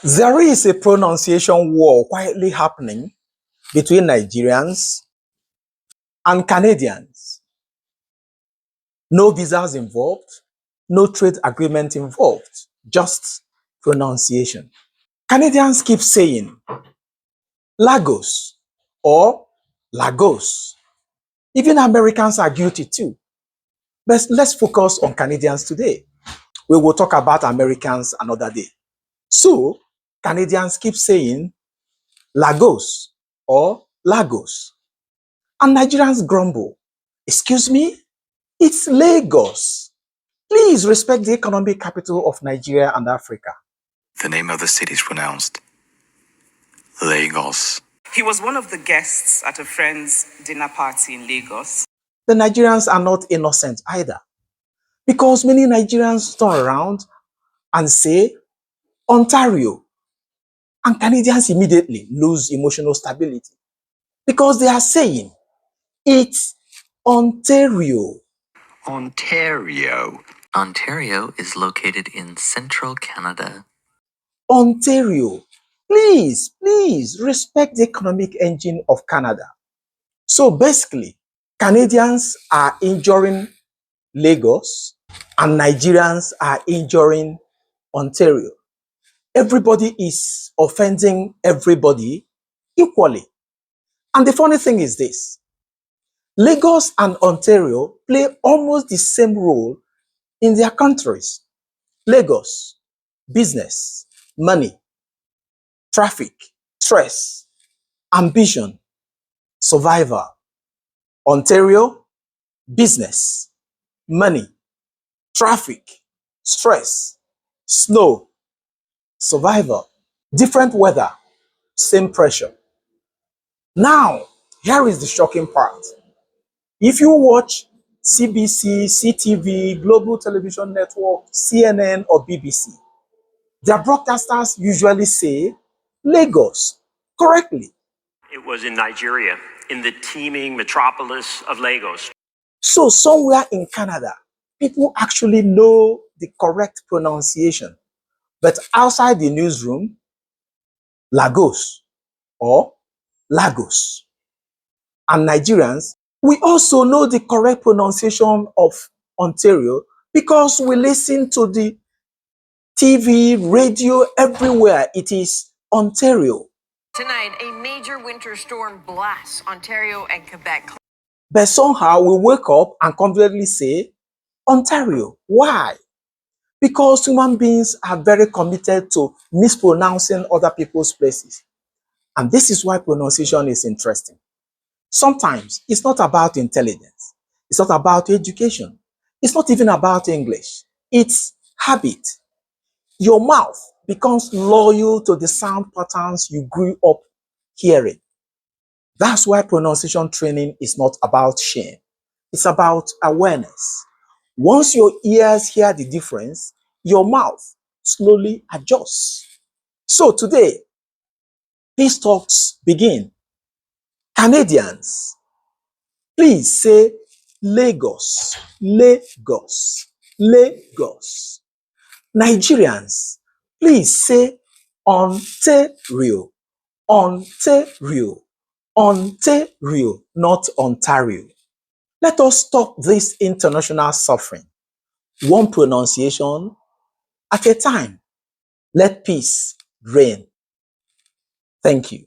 There is a pronunciation war quietly happening between Nigerians and Canadians. No visas involved, no trade agreement involved, just pronunciation. Canadians keep saying Lagos or Lagos. Even Americans are guilty too. But let's focus on Canadians today. We will talk about Americans another day. So, Canadians keep saying Lagos or Lagos. And Nigerians grumble. Excuse me? It's Lagos. Please respect the economic capital of Nigeria and Africa. The name of the city is pronounced Lagos. He was one of the guests at a friend's dinner party in Lagos. The Nigerians are not innocent either, because many Nigerians turn around and say Ontario, and Canadians immediately lose emotional stability because they are saying it's Ontario. Ontario. Ontario is located in central Canada. Ontario. Please respect the economic engine of Canada. So basically, Canadians are injuring Lagos and Nigerians are injuring Ontario. Everybody is offending everybody equally. And the funny thing is this: Lagos and Ontario play almost the same role in their countries. Lagos, business, money, traffic, stress, ambition, survival. Ontario, business, money, traffic, stress, snow, survival. Different weather, same pressure. Now, here is the shocking part. If you watch CBC, CTV, Global Television Network, CNN, or BBC, their broadcasters usually say Lagos correctly. It was in Nigeria, in the teeming metropolis of Lagos. So somewhere in Canada, people actually know the correct pronunciation. But outside the newsroom, Lagos or Lagos. And Nigerians, we also know the correct pronunciation of Ontario because we listen to the TV, radio, everywhere. It is Ontario. Tonight, a major winter storm blasts Ontario and Quebec. But somehow we wake up and confidently say Ontario. Why? Because human beings are very committed to mispronouncing other people's places. And this is why pronunciation is interesting. Sometimes it's not about intelligence. It's not about education. It's not even about English. It's habit. Your mouth becomes loyal to the sound patterns you grew up hearing. That's why pronunciation training is not about shame. It's about awareness. Once your ears hear the difference, your mouth slowly adjusts. So today, these talks begin. Canadians, please say Lagos, Lagos, Lagos. Nigerians, please say Ontario, Ontario, Ontario, not Ontario. Let us stop this international suffering, one pronunciation at a time. Let peace reign. Thank you.